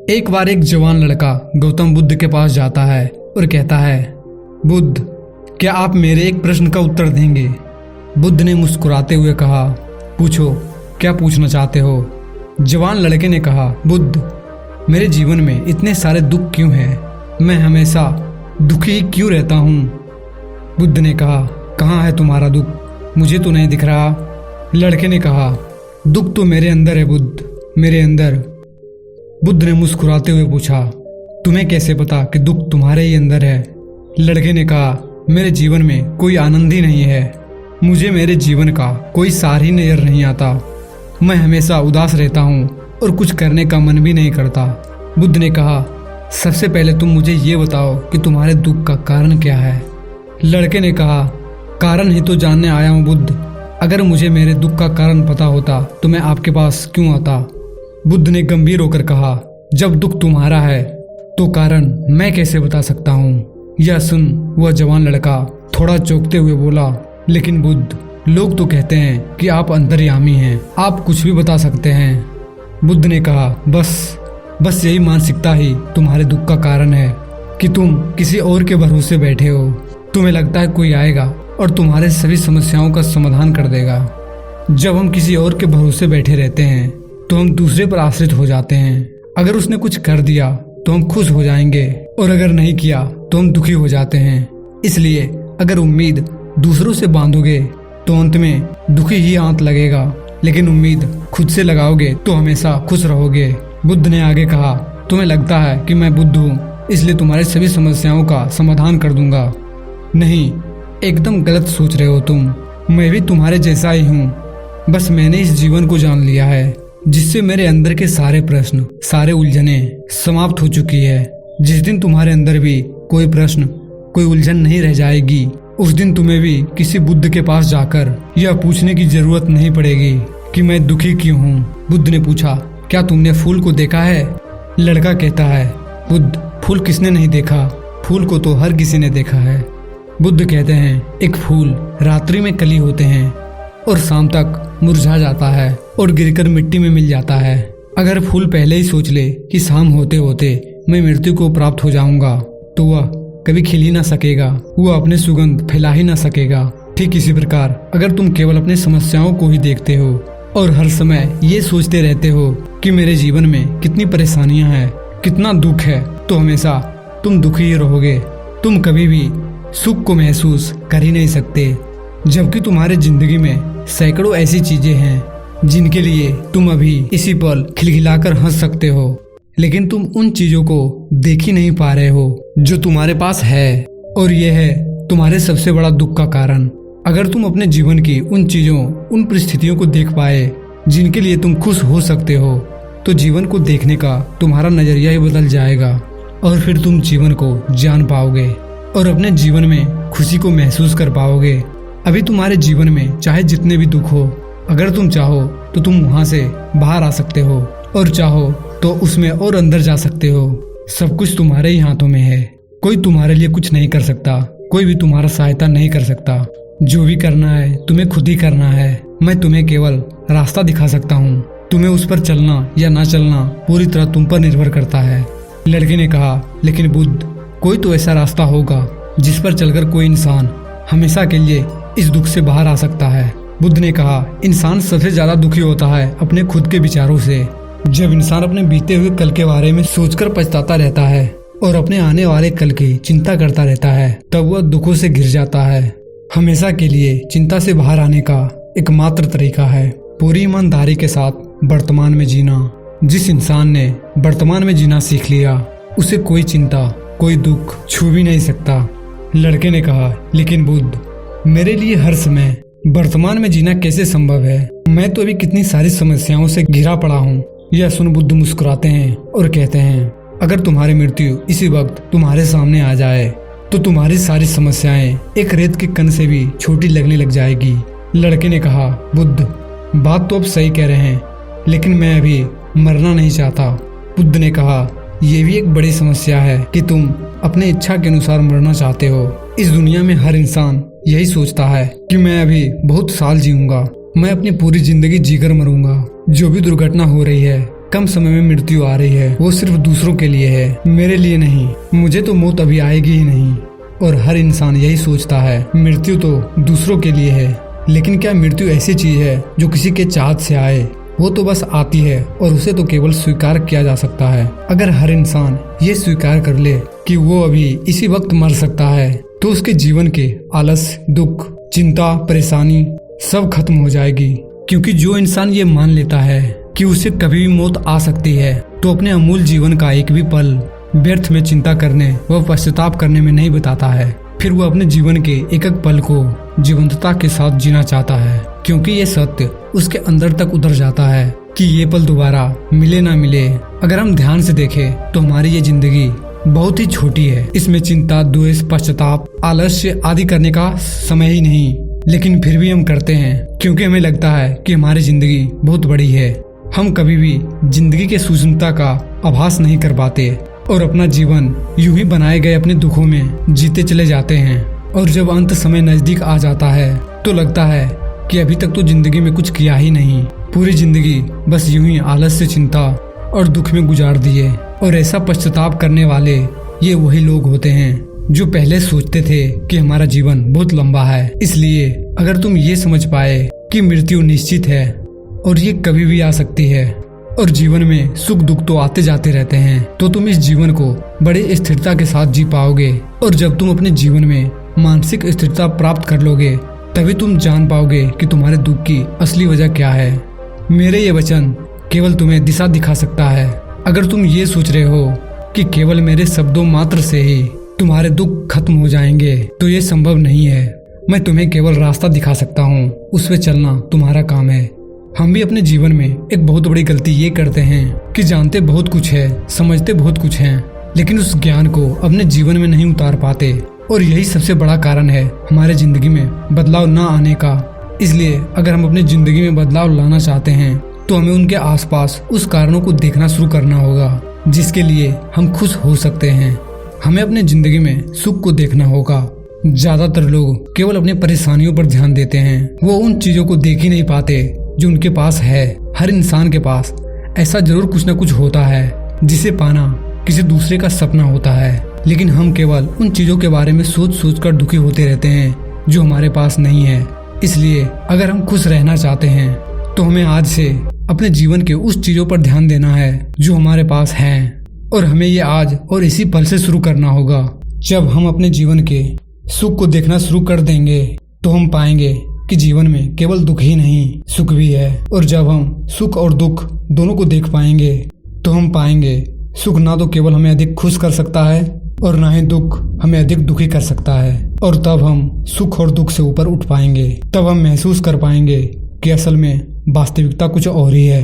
एक बार एक जवान लड़का गौतम बुद्ध के पास जाता है और कहता है, बुद्ध, क्या आप मेरे एक प्रश्न का उत्तर देंगे? बुद्ध ने मुस्कुराते हुए कहा, पूछो, क्या पूछना चाहते हो? जवान लड़के ने कहा, बुद्ध, मेरे जीवन में इतने सारे दुख क्यों हैं? मैं हमेशा दुखी क्यों रहता हूँ? बुद्ध ने कहा, कहाँ है तुम्हारा दुख? मुझे तो नहीं दिख रहा। लड़के ने कहा, दुख तो मेरे अंदर है बुद्ध, मेरे अंदर। बुद्ध ने मुस्कुराते हुए पूछा, तुम्हें कैसे पता कि दुख तुम्हारे ही अंदर है? लड़के ने कहा, मेरे जीवन में कोई आनंद ही नहीं है। मुझे मेरे जीवन का कोई सार ही नजर नहीं आता। मैं हमेशा उदास रहता हूँ और कुछ करने का मन भी नहीं करता। बुद्ध ने कहा, सबसे पहले तुम मुझे ये बताओ कि तुम्हारे दुख का कारण क्या है? लड़के ने कहा, कारण ही तो जानने आया हूँ बुद्ध। अगर मुझे मेरे दुख का कारण पता होता तो मैं आपके पास क्यों आता? बुद्ध ने गंभीर होकर कहा, जब दुख तुम्हारा है तो कारण मैं कैसे बता सकता हूँ? यह सुन वह जवान लड़का थोड़ा चौंकते हुए बोला, लेकिन बुद्ध, लोग तो कहते हैं कि आप अंतर्यामी हैं, आप कुछ भी बता सकते हैं। बुद्ध ने कहा, बस यही मानसिकता ही तुम्हारे दुख का कारण है कि तुम किसी और के भरोसे बैठे हो। तुम्हें लगता है कोई आएगा और तुम्हारे सभी समस्याओं का समाधान कर देगा। जब हम किसी और के भरोसे बैठे रहते हैं तो हम दूसरे पर आश्रित हो जाते हैं। अगर उसने कुछ कर दिया तो हम खुश हो जाएंगे और अगर नहीं किया तो हम दुखी हो जाते हैं। इसलिए अगर उम्मीद दूसरों से बांधोगे तो अंत में दुखी ही आंत लगेगा, लेकिन उम्मीद खुद से लगाओगे तो हमेशा खुश रहोगे। बुद्ध ने आगे कहा, तुम्हें लगता है कि मैं बुद्ध हूँ इसलिए तुम्हारी सभी समस्याओं का समाधान कर दूंगा। नहीं, एकदम गलत सोच रहे हो तुम। मैं भी तुम्हारे जैसा ही हूँ। बस मैंने इस जीवन को जान लिया है जिससे मेरे अंदर के सारे प्रश्न, सारे उलझने समाप्त हो चुकी है। जिस दिन तुम्हारे अंदर भी कोई प्रश्न, कोई उलझन नहीं रह जाएगी, उस दिन तुम्हें भी किसी बुद्ध के पास जाकर यह पूछने की जरूरत नहीं पड़ेगी कि मैं दुखी क्यों हूँ। बुद्ध ने पूछा, क्या तुमने फूल को देखा है? लड़का कहता है, बुद्ध, फूल किसने नहीं देखा? फूल को तो हर किसी ने देखा है। बुद्ध कहते हैं, एक फूल रात्रि में कली होते हैं और शाम तक मुरझा जाता है और गिरकर मिट्टी में मिल जाता है। अगर फूल पहले ही सोच ले कि शाम होते होते मैं मृत्यु को प्राप्त हो जाऊंगा तो वह कभी खिल ही ना सकेगा, वह अपने सुगंध फैला ही ना सकेगा। ठीक इसी प्रकार अगर तुम केवल अपनी समस्याओं को ही देखते हो और हर समय ये सोचते रहते हो कि मेरे जीवन में कितनी परेशानियां हैं, कितना दुख है, तो हमेशा तुम दुखी ही रहोगे। तुम कभी भी सुख को महसूस कर ही नहीं सकते, जबकि तुम्हारे जिंदगी में सैकड़ों ऐसी चीजें हैं जिनके लिए तुम अभी इसी पल खिलखिलाकर हंस सकते हो, लेकिन तुम उन चीजों को देख ही नहीं पा रहे हो जो तुम्हारे पास है, और यह है तुम्हारे सबसे बड़ा दुख का कारण। अगर तुम अपने जीवन की उन चीजों, उन परिस्थितियों को देख पाए जिनके लिए तुम खुश हो सकते हो, तो जीवन को देखने का तुम्हारा नजरिया ही बदल जाएगा और फिर तुम जीवन को जान पाओगे और अपने जीवन में खुशी को महसूस कर पाओगे। अभी तुम्हारे जीवन में चाहे जितने भी दुख हो, अगर तुम चाहो तो तुम वहां से बाहर आ सकते हो और चाहो तो उसमें और अंदर जा सकते हो। सब कुछ तुम्हारे ही हाथों में है। कोई तुम्हारे लिए कुछ नहीं कर सकता, कोई भी तुम्हारा सहायता नहीं कर सकता। जो भी करना है तुम्हें खुद ही करना है। मैं तुम्हें केवल रास्ता दिखा सकता हूँ, तुम्हें उस पर चलना या ना चलना पूरी तरह तुम पर निर्भर करता है। लड़के ने कहा, लेकिन बुद्ध, कोई तो ऐसा रास्ता होगा जिस पर चलकर कोई इंसान हमेशा के लिए इस दुख से बाहर आ सकता है। बुद्ध ने कहा, इंसान सबसे ज्यादा दुखी होता है अपने खुद के विचारों से। जब इंसान अपने बीते हुए कल के बारे में सोचकर पछताता रहता है और अपने आने वाले कल की चिंता करता रहता है, तब वह दुखों से घिर जाता है। हमेशा के लिए चिंता से बाहर आने का एकमात्र तरीका है पूरी ईमानदारी के साथ वर्तमान में जीना। जिस इंसान ने वर्तमान में जीना सीख लिया, उसे कोई चिंता, कोई दुख छू भी नहीं सकता। लड़के ने कहा, लेकिन बुद्ध, मेरे लिए हर समय वर्तमान में जीना कैसे संभव है? मैं तो अभी कितनी सारी समस्याओं से घिरा पड़ा हूँ। यह सुन बुद्ध मुस्कुराते हैं और कहते हैं, अगर तुम्हारी मृत्यु इसी वक्त तुम्हारे सामने आ जाए तो तुम्हारी सारी समस्याएं एक रेत के कण से भी छोटी लगने लग जाएगी। लड़के ने कहा, बुद्ध, बात तो आप सही कह रहे हैं, लेकिन मैं अभी मरना नहीं चाहता। बुद्ध ने कहा, यह भी एक बड़ी समस्या है कि तुम अपने इच्छा के अनुसार मरना चाहते हो। इस दुनिया में हर इंसान यही सोचता है कि मैं अभी बहुत साल जीऊंगा, मैं अपनी पूरी जिंदगी जीकर मरूंगा। जो भी दुर्घटना हो रही है, कम समय में मृत्यु आ रही है वो सिर्फ दूसरों के लिए है, मेरे लिए नहीं। मुझे तो मौत अभी आएगी ही नहीं। और हर इंसान यही सोचता है, मृत्यु तो दूसरों के लिए है। लेकिन क्या मृत्यु ऐसी चीज है जो किसी के चाहत से आए? वो तो बस आती है और उसे तो केवल स्वीकार किया जा सकता है। अगर हर इंसान ये स्वीकार कर ले कि वो अभी इसी वक्त मर सकता है, तो उसके जीवन के आलस, दुख, चिंता, परेशानी सब खत्म हो जाएगी। क्योंकि जो इंसान ये मान लेता है कि उसे कभी भी मौत आ सकती है, तो अपने अमूल्य जीवन का एक भी पल व्यर्थ में चिंता करने व पश्चाताप करने में नहीं बिताता है। फिर वो अपने जीवन के एक एक पल को जीवंतता के साथ जीना चाहता है, क्योंकि ये सत्य उसके अंदर तक उतर जाता है कि ये पल दोबारा मिले ना मिले। अगर हम ध्यान से देखें तो हमारी ये जिंदगी बहुत ही छोटी है। इसमें चिंता, द्वेष, पश्चाताप, आलस्य आदि करने का समय ही नहीं। लेकिन फिर भी हम करते हैं, क्योंकि हमें लगता है कि हमारी जिंदगी बहुत बड़ी है। हम कभी भी जिंदगी के सूक्ष्मता का आभास नहीं कर पाते और अपना जीवन यूं ही बनाए गए अपने दुखों में जीते चले जाते हैं। और जब अंत समय नजदीक आ जाता है तो लगता है कि अभी तक तो जिंदगी में कुछ किया ही नहीं, पूरी जिंदगी बस यूं ही आलस्य, चिंता और दुख में गुजार दिए। और ऐसा पश्चाताप करने वाले ये वही लोग होते हैं जो पहले सोचते थे कि हमारा जीवन बहुत लंबा है। इसलिए अगर तुम ये समझ पाए कि मृत्यु निश्चित है और ये कभी भी आ सकती है और जीवन में सुख दुख तो आते जाते रहते हैं, तो तुम इस जीवन को बड़ी स्थिरता के साथ जी पाओगे। और जब तुम अपने जीवन में मानसिक स्थिरता प्राप्त कर लोगे, तभी तुम जान पाओगे कि तुम्हारे दुख की असली वजह क्या है। मेरे ये वचन केवल तुम्हें दिशा दिखा सकता है। अगर तुम ये सोच रहे हो कि केवल मेरे शब्दों मात्र से ही तुम्हारे दुख खत्म हो जाएंगे, तो ये संभव नहीं है। मैं तुम्हें केवल रास्ता दिखा सकता हूँ, उस पे चलना तुम्हारा काम है। हम भी अपने जीवन में एक बहुत बड़ी गलती ये करते हैं कि जानते बहुत कुछ है, समझते बहुत कुछ हैं, लेकिन उस ज्ञान को अपने जीवन में नहीं उतार पाते। और यही सबसे बड़ा कारण है हमारे जिंदगी में बदलाव ना आने का। इसलिए अगर हम अपनी जिंदगी में बदलाव लाना चाहते हैं, तो हमें उनके आसपास उस कारणों को देखना शुरू करना होगा जिसके लिए हम खुश हो सकते हैं। हमें अपने जिंदगी में सुख को देखना होगा। ज्यादातर लोग केवल अपनी परेशानियों पर ध्यान देते हैं, वो उन चीजों को देख ही नहीं पाते जो उनके पास है। हर इंसान के पास ऐसा जरूर कुछ न कुछ होता है जिसे पाना किसी दूसरे का सपना होता है, लेकिन हम केवल उन चीजों के बारे में सोच सोच कर दुखी होते रहते हैं जो हमारे पास नहीं है। इसलिए अगर हम खुश रहना चाहते हैं, तो हमें आज से अपने जीवन के उस चीजों पर ध्यान देना है जो हमारे पास हैं। और हमें ये आज और इसी पल से शुरू करना होगा। जब हम अपने जीवन के सुख को देखना शुरू कर देंगे, तो हम पाएंगे कि जीवन में केवल दुख ही नहीं, सुख भी है। और जब हम सुख और दुख दोनों को देख पाएंगे, तो हम पाएंगे सुख ना तो केवल हमें अधिक खुश कर सकता है और ना ही दुख हमें अधिक दुखी कर सकता है। और तब हम सुख और दुख से ऊपर उठ पाएंगे। तब हम महसूस कर पाएंगे कि असल में वास्तविकता कुछ और ही है।